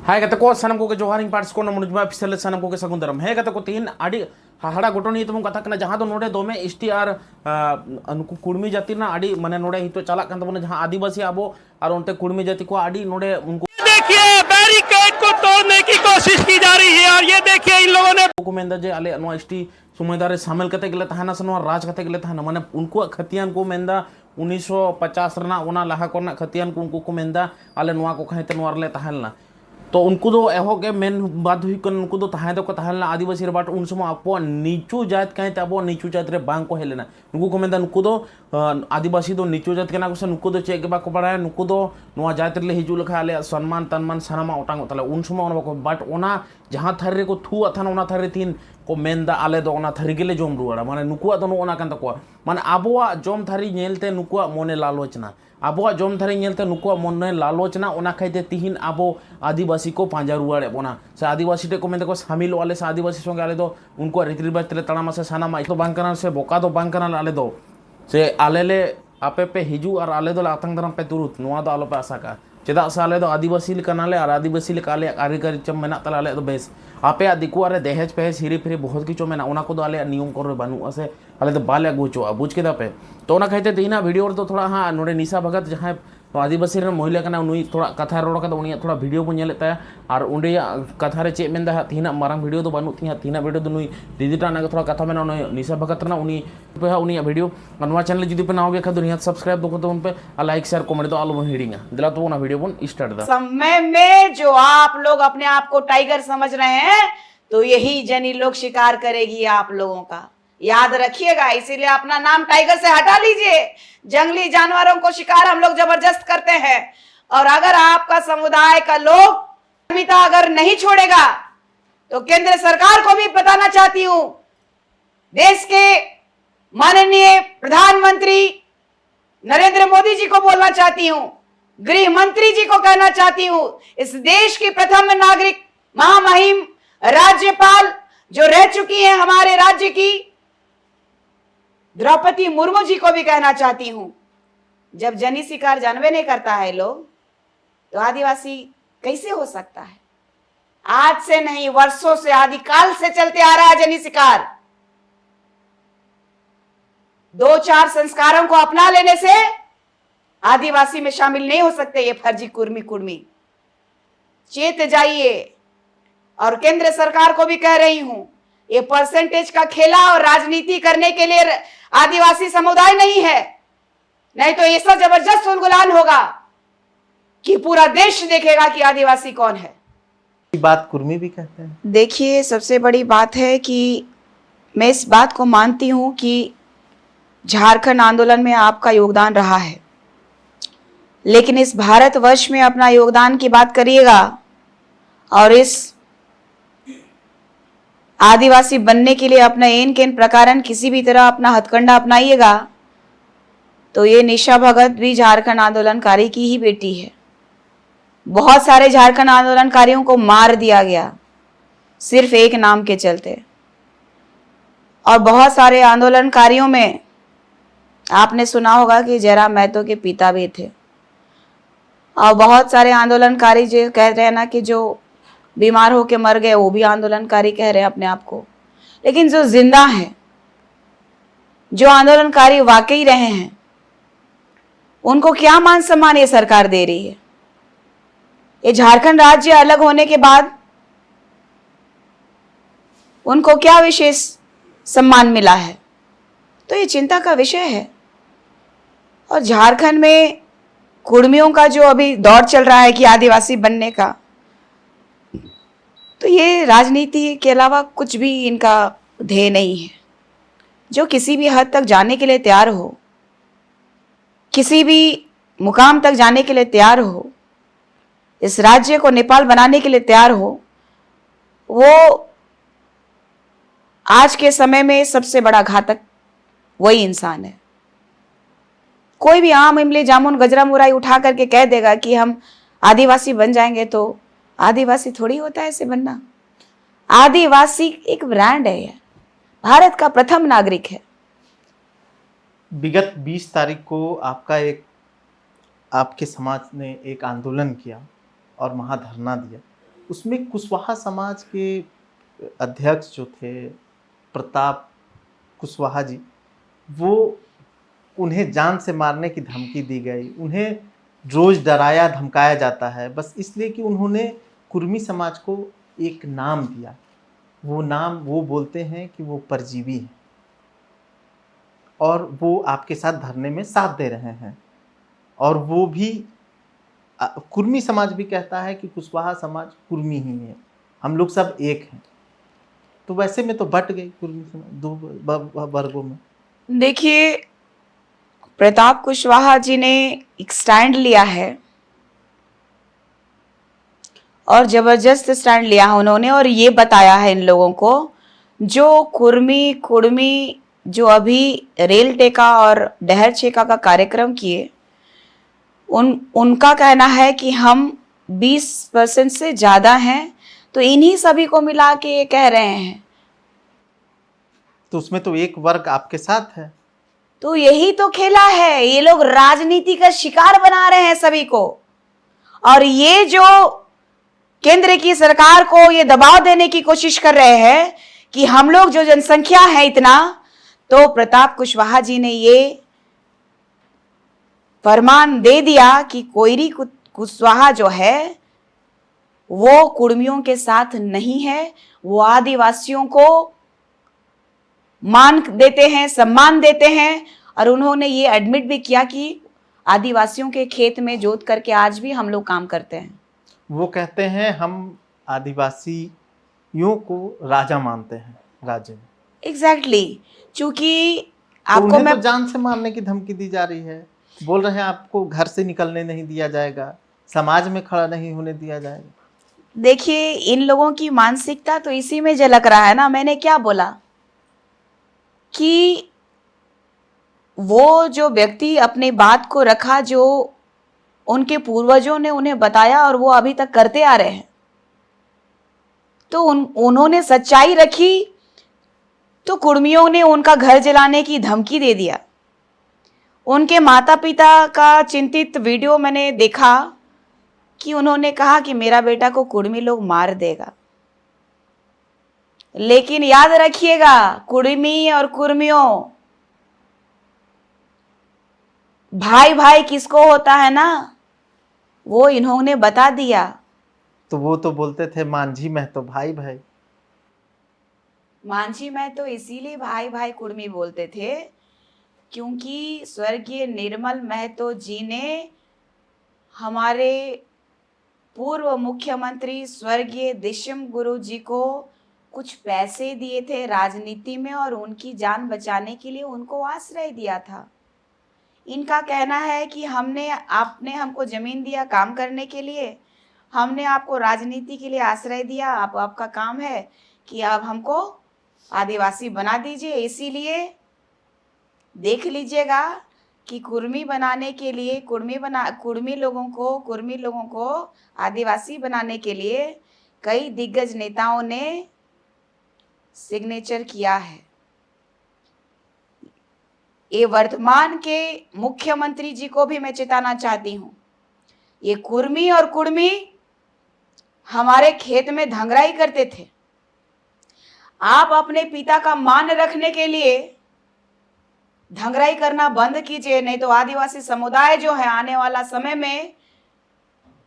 हाय गत को सनम को जोहार इन पार्ट्स को नमुजमा पिसल सनम को के सगुंदरम है गत को तीन आड़ी हाड़ा घटनी तुम कथा कना जहां तो नोडे दोमे एसटीआर अनको कुर्मी जाति ना आड़ी माने नोडे हितो चला कान तबने जहां आदिवासी आबो और उनते कुर्मी जाति को आड़ी नोडे उनको देखिए बैरिकेड को तोड़ने की कोशिश की जा रही है। और ये देखिए इन लोगों ने को मेंदा जे आले नो एसटी सुमेदारे शामिल कते गेले तहाना सनो राज कते गेले तहाना माने उनको खतियान को मेंदा 1950 रना ओना लाहा कोना खतियान को उनको मेंदा आले नोआ को खाइते नोरले तहालना तो उनको दो एहोगे मेन बात हुई कन उनको दो तहां दो को तहालना आदिवासी बाट उन समय आपो नीचू जात कहते अब नीचू जात रे बांग को हेलेना उनको को मेंदा उनको दो आदिवासी दो नीचू जात केना को उनको दो चेक बा को बड़ा उनको दो नोआ जात रे हिजु लखा आले सम्मान तन्मान सानामा ओटांग तले उन समय ओना को बाट ओना जहां थरे को थू अथान ओना थरे तीन को मेंदा आले दो ओना थरी गेले जोम रुवाड़ा माने नुकुआ दो ओना कान तको माने आबोआ जोम थरी नेलते नुकुआ मोने लालोचना आबोआ जोम थरी नेलते नुकुआ मोने लालोचना ओना खाइते तिहिन आबो आदिवासी को पांजा रुवाड़े बोना से आदिवासी टे को मेंदे को शामिल वाले से आदिवासी संगे आले दो उनको रीति रिवाज तले तड़ामा से सानामा तो बांकना से बोका दो बांकना आले दो से आलेले आपे पे हिजू और आले दो आतंक दरम पे तुरुत नोआ दो आलो पे आशा का चेदा से आले दो आदिवासी लेकानाले और आदिवासी लेकाले कारीगरी चम मेना तला आले दो बेस आपे दिकु आरे दहेज पेज हिरी फिरी बहुत किचो मेना ओना को दो आले नियम कर बानु असे आले दो बाले गुचो बुझ के दापे तो ओना खाइते तेना वीडियो तो थोड़ा हाँ नोडे निशा भगत जहां आदिवासी महिला कना उनी थोड़ा कथा रोड का उनी थोड़ा वीडियो बन नेलेता और उंडे कथा रे चे मेंदा तीना मारंग वीडियो तो बानु तीना वीडियो तो नुई दीदीटा ना थोड़ा कथा मेना निशा भगत ना उनी पे उनी वीडियो नवा चैनल जुदी पे नाओगे खा दुनिया सब्सक्राइब दो तो उन पे लाइक शेयर कमेंट तो आलो हिडिंगा दिला तो ना वीडियो बन स्टार्ट दा समय में जो आप लोग अपने आप को टाइगर समझ रहे हैं तो यही जनी लोग शिकार करेगी आप लोगों का, याद रखिएगा। इसीलिए अपना नाम टाइगर से हटा लीजिए। जंगली जानवरों को शिकार हम लोग जबरदस्त करते हैं, और अगर आपका समुदाय का लोग अगर नहीं छोड़ेगा तो केंद्र सरकार को भी बताना चाहती हूं, देश के माननीय प्रधानमंत्री नरेंद्र मोदी जी को बोलना चाहती हूं, गृह मंत्री जी को कहना चाहती हूं, इस देश की प्रथम नागरिक महामहिम राज्यपाल जो रह चुकी हैं हमारे राज्य की द्रौपदी मुर्मू जी को भी कहना चाहती हूं, जब जनी शिकार जानवे नहीं करता है लोग तो आदिवासी कैसे हो सकता है। आज से नहीं, वर्षों से, आदिकाल से चलते आ रहा है जनी शिकार। 2-4 संस्कारों को अपना लेने से आदिवासी में शामिल नहीं हो सकते ये फर्जी कुर्मी। चेत जाइए। और केंद्र सरकार को भी कह रही हूं, ये परसेंटेज का खेला और राजनीति करने के लिए आदिवासी समुदाय नहीं है, नहीं तो ऐसा जबरदस्त उलगुलान होगा कि पूरा देश देखेगा कि आदिवासी कौन है। बात कुर्मी भी कहते हैं। देखिए, सबसे बड़ी बात है कि मैं इस बात को मानती हूं कि झारखंड आंदोलन में आपका योगदान रहा है, लेकिन इस भारतवर्ष में अपना योगदान की बात करिएगा और इस आदिवासी बनने के लिए अपना एन केन प्रकारन किसी भी तरह अपना हथकंडा अपनाइएगा तो ये निशा भगत भी झारखंड आंदोलनकारी की ही बेटी है। बहुत सारे झारखंड आंदोलनकारियों को मार दिया गया सिर्फ एक नाम के चलते, और बहुत सारे आंदोलनकारियों में आपने सुना होगा कि जयराम महतो के पिता भी थे, और बहुत सारे आंदोलनकारी जो कह रहे हैं ना कि जो बीमार होके मर गए वो भी आंदोलनकारी कह रहे हैं अपने आप को, लेकिन जो जिंदा हैं, जो आंदोलनकारी वाकई रहे हैं, उनको क्या मान सम्मान ये सरकार दे रही है। ये झारखंड राज्य अलग होने के बाद उनको क्या विशेष सम्मान मिला है, तो ये चिंता का विषय है। और झारखंड में कुर्मियों का जो अभी दौर चल रहा है कि आदिवासी बनने का, तो ये राजनीति के अलावा कुछ भी इनका ध्येय नहीं है। जो किसी भी हद तक जाने के लिए तैयार हो, किसी भी मुकाम तक जाने के लिए तैयार हो, इस राज्य को नेपाल बनाने के लिए तैयार हो, वो आज के समय में सबसे बड़ा घातक वही इंसान है। कोई भी आम इमली जामुन गजरा मुराई उठा करके कह देगा कि हम आदिवासी बन जाएंगे, तो आदिवासी थोड़ी होता है ऐसे बनना। आदिवासी एक ब्रांड है, भारत का प्रथम नागरिक है। विगत 20 तारीख को आपके समाज ने एक आंदोलन किया और महाधरना दिया। उसमें कुशवाहा समाज के अध्यक्ष जो थे प्रताप कुशवाहा जी, वो उन्हें जान से मारने की धमकी दी गई। उन्हें रोज डराया धमकाया जाता है बस इसलिए कि उन्होंने कुर्मी समाज को एक नाम दिया। वो नाम वो बोलते हैं कि वो परजीवी है और वो आपके साथ धरने में साथ दे रहे हैं। और वो भी कुर्मी समाज भी कहता है कि कुशवाहा समाज कुर्मी ही है, हम लोग सब एक हैं। तो वैसे में तो बट गई कुर्मी समाज दो वर्गों में। देखिए, प्रताप कुशवाहा जी ने एक स्टैंड लिया है और जबरदस्त स्टैंड लिया है उन्होंने, और ये बताया है इन लोगों को जो कुर्मी जो अभी रेल टेका और डहर छेका का कार्यक्रम किए, उनका कहना है कि हम 20% से ज्यादा हैं, तो इन्हीं सभी को मिला के ये कह रहे हैं। तो उसमें तो एक वर्ग आपके साथ है। तो यही तो खेला है, ये लोग राजनीति का शिकार बना रहे हैं सभी को। और ये जो केंद्र की सरकार को ये दबाव देने की कोशिश कर रहे हैं कि हम लोग जो जनसंख्या है इतना, तो प्रताप कुशवाहा जी ने ये फरमान दे दिया कि कोयरी कुशवाहा जो है वो कुर्मियों के साथ नहीं है, वो आदिवासियों को मान देते हैं, सम्मान देते हैं। और उन्होंने ये एडमिट भी किया कि आदिवासियों के खेत में जोत करके आज भी हम लोग काम करते हैं। वो कहते हैं हम आदिवासियों को राजा मानते हैं राज्य में। एग्जैक्टली चूंकि तो आपको उन्हें मैं तो जान से मारने की धमकी दी जा रही है। बोल रहे हैं आपको घर से निकलने नहीं दिया जाएगा, समाज में खड़ा नहीं होने दिया जाएगा। देखिए, इन लोगों की मानसिकता तो इसी में झलक रहा है ना। मैंने क्या बोला कि वो जो व्यक्ति अपनी बात को रखा, जो उनके पूर्वजों ने उन्हें बताया और वो अभी तक करते आ रहे हैं, तो उन्होंने सच्चाई रखी, तो कुर्मियों ने उनका घर जलाने की धमकी दे दिया। उनके माता पिता का चिंतित वीडियो मैंने देखा कि उन्होंने कहा कि मेरा बेटा को कुर्मी लोग मार देगा। लेकिन याद रखिएगा, कुर्मी और कुर्मियों भाई भाई किसको होता है ना, वो इन्होंने बता दिया। तो वो तो बोलते थे मांझी महतो भाई भाई। मांझी में तो इसीलिए भाई भाई कुर्मी बोलते थे क्योंकि स्वर्गीय निर्मल महतो जी ने हमारे पूर्व मुख्यमंत्री स्वर्गीय दिशम गुरु जी को कुछ पैसे दिए थे राजनीति में, और उनकी जान बचाने के लिए उनको आश्रय दिया था। इनका कहना है कि आपने हमको जमीन दिया काम करने के लिए, हमने आपको राजनीति के लिए आश्रय दिया, आपका काम है कि आप हमको आदिवासी बना दीजिए। इसीलिए देख लीजिएगा कि कुर्मी बनाने के लिए, कुर्मी लोगों को आदिवासी बनाने के लिए कई दिग्गज नेताओं ने सिग्नेचर किया है। ये वर्तमान के मुख्यमंत्री जी को भी मैं चेताना चाहती हूँ, ये कुर्मी और कुर्मी हमारे खेत में धंगराई करते थे। आप अपने पिता का मान रखने के लिए धंगराई करना बंद कीजिए, नहीं तो आदिवासी समुदाय जो है आने वाला समय में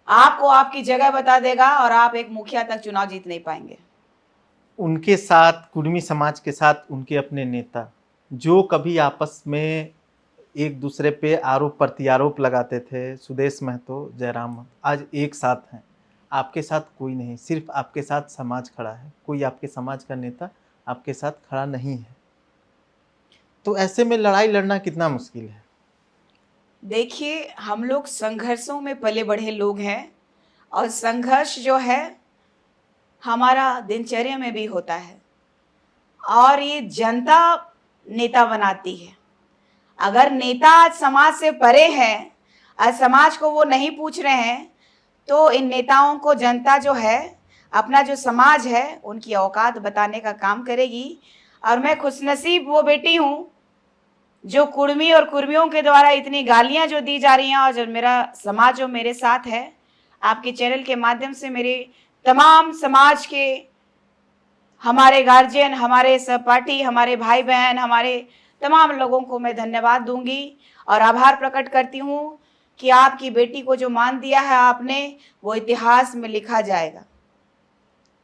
आपको आपकी जगह बता देगा और आप एक मुखिया तक चुनाव जीत नहीं पाएंगे। उनके साथ कुर्मी समाज के साथ उनके अपने नेता जो कभी आपस में एक दूसरे पे आरोप प्रत्यारोप लगाते थे, सुदेश महतो, जयराम महतो, आज एक साथ हैं। आपके साथ कोई नहीं, सिर्फ आपके साथ समाज खड़ा है। कोई आपके समाज का नेता आपके साथ खड़ा नहीं है। तो ऐसे में लड़ाई लड़ना कितना मुश्किल है। देखिए, हम लोग संघर्षों में पले बढ़े लोग हैं और संघर्ष जो है हमारा दिनचर्या में भी होता है, और ये जनता नेता बनाती है। अगर नेता आज समाज से परे हैं, आज समाज को वो नहीं पूछ रहे हैं, तो इन नेताओं को जनता जो है, अपना जो समाज है, उनकी औकात बताने का काम करेगी। और मैं खुशनसीब वो बेटी हूँ जो कुर्मी और कुर्मियों के द्वारा इतनी गालियाँ जो दी जा रही हैं, और जो मेरा समाज जो मेरे साथ है, आपके चैनल के माध्यम से मेरे तमाम समाज के, हमारे गार्जियन, हमारे सहपाठी, हमारे भाई बहन, हमारे तमाम लोगों को मैं धन्यवाद दूंगी और आभार प्रकट करती हूँ कि आपकी बेटी को जो मान दिया है आपने, वो इतिहास में लिखा जाएगा।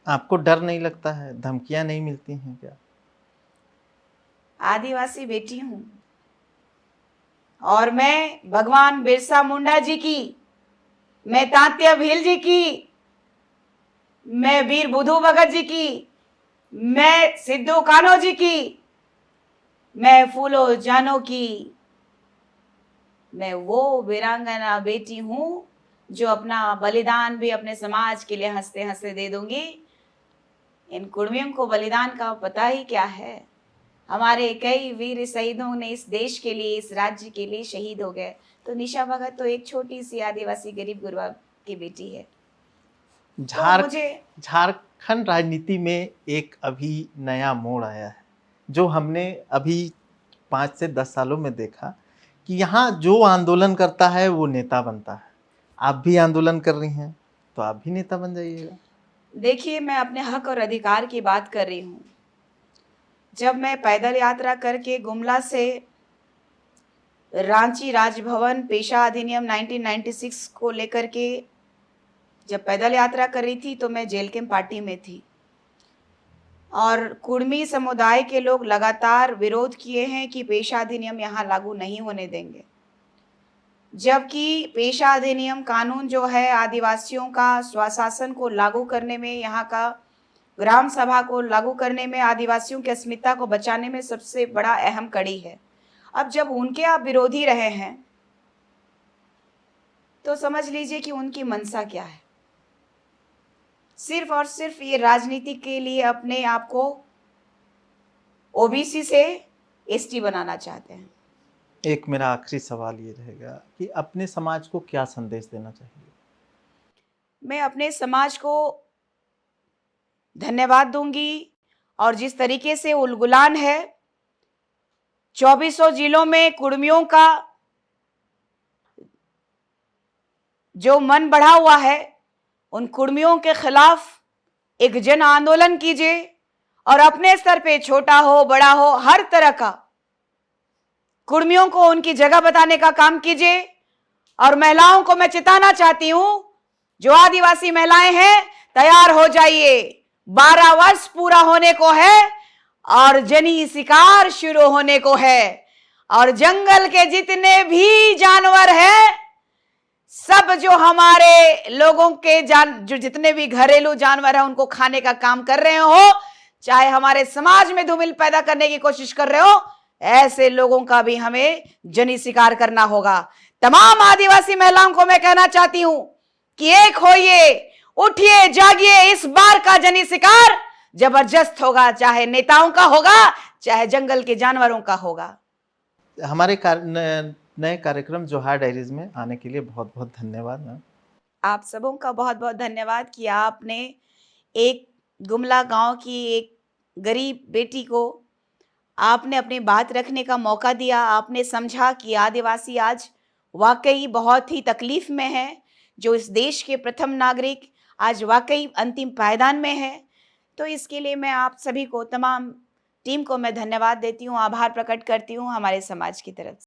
आपको डर नहीं लगता है, धमकियां नहीं मिलती हैं क्या? आदिवासी बेटी हूँ और मैं भगवान बिरसा मुंडा जी की, मैं तात्या भील जी की, मैं वीर बुधू भगत जी की, मैं सिद्धू कान्हो जी की, मैं फूलो जानो की, मैं वो वीरांगना बेटी हूँ जो अपना बलिदान भी अपने समाज के लिए हंसते हंसते दे दूंगी। इन कुर्मियों को बलिदान का पता ही क्या है। हमारे कई वीर शहीदों ने इस देश के लिए, इस राज्य के लिए शहीद हो गए। तो निशा भगत तो एक छोटी सी आदिवासी गरीब गुरबा की बेटी है। झारखंड राजनीति में एक अभी नया मोड़ आया है, जो हमने अभी 5 से 10 सालों में देखा कि यहाँ जो आंदोलन करता है वो नेता बनता है। आप भी आंदोलन कर रही हैं तो आप भी नेता बन जाइएगा। देखिए, मैं अपने हक और अधिकार की बात कर रही हूँ। जब मैं पैदल यात्रा करके गुमला से रांची राजभवन पेशा अधिनियम 1996 को लेकर के जब पैदल यात्रा कर रही थी, तो मैं जेल कैंप पार्टी में थी और कुर्मी समुदाय के लोग लगातार विरोध किए हैं कि पेशा अधिनियम यहाँ लागू नहीं होने देंगे। जबकि पेशा अधिनियम कानून जो है आदिवासियों का स्वशासन को लागू करने में, यहाँ का ग्राम सभा को लागू करने में, आदिवासियों की अस्मिता को बचाने में सबसे बड़ा अहम कड़ी है। अब जब उनके आप विरोधी रहे हैं तो समझ लीजिए कि उनकी मंशा क्या है। सिर्फ और सिर्फ ये राजनीति के लिए अपने आप को ओबीसी से एसटी बनाना चाहते हैं। एक मेरा आखिरी सवाल ये रहेगा कि अपने समाज को क्या संदेश देना चाहिए? मैं अपने समाज को धन्यवाद दूंगी, और जिस तरीके से उलगुलान है 2400 जिलों में कुर्मियों का जो मन बढ़ा हुआ है, उन कुर्मियों के खिलाफ एक जन आंदोलन कीजिए और अपने स्तर पे, छोटा हो बड़ा हो, हर तरह का कुर्मियों को उनकी जगह बताने का काम कीजिए। और महिलाओं को मैं चिताना चाहती हूं, जो आदिवासी महिलाएं हैं, तैयार हो जाइए। 12 वर्ष पूरा होने को है और जनी शिकार शुरू होने को है, और जंगल के जितने भी जानवर हैं, सब जो हमारे लोगों के जो जितने भी घरेलू जानवर हैं, उनको खाने का काम कर रहे हो, चाहे हमारे समाज में धूमिल पैदा करने की कोशिश कर रहे हो, ऐसे लोगों का भी हमें जनी शिकार करना होगा। तमाम आदिवासी महिलाओं को मैं कहना चाहती हूं कि एक होइए, उठिए, जागिए। इस बार का जनी शिकार जबरदस्त होगा, चाहे नेताओं का होगा, चाहे जंगल के जानवरों का होगा। हमारे नए कार्यक्रम जोहार डायरीज में आने के लिए बहुत बहुत धन्यवाद मैम। आप सबों का बहुत बहुत धन्यवाद कि आपने एक गुमला गांव की एक गरीब बेटी को आपने अपनी बात रखने का मौका दिया। आपने समझा कि आदिवासी आज वाकई बहुत ही तकलीफ में है, जो इस देश के प्रथम नागरिक आज वाकई अंतिम पायदान में है। तो इसके लिए मैं आप सभी को, तमाम टीम को मैं धन्यवाद देती हूँ, आभार प्रकट करती हूँ हमारे समाज की तरफ से।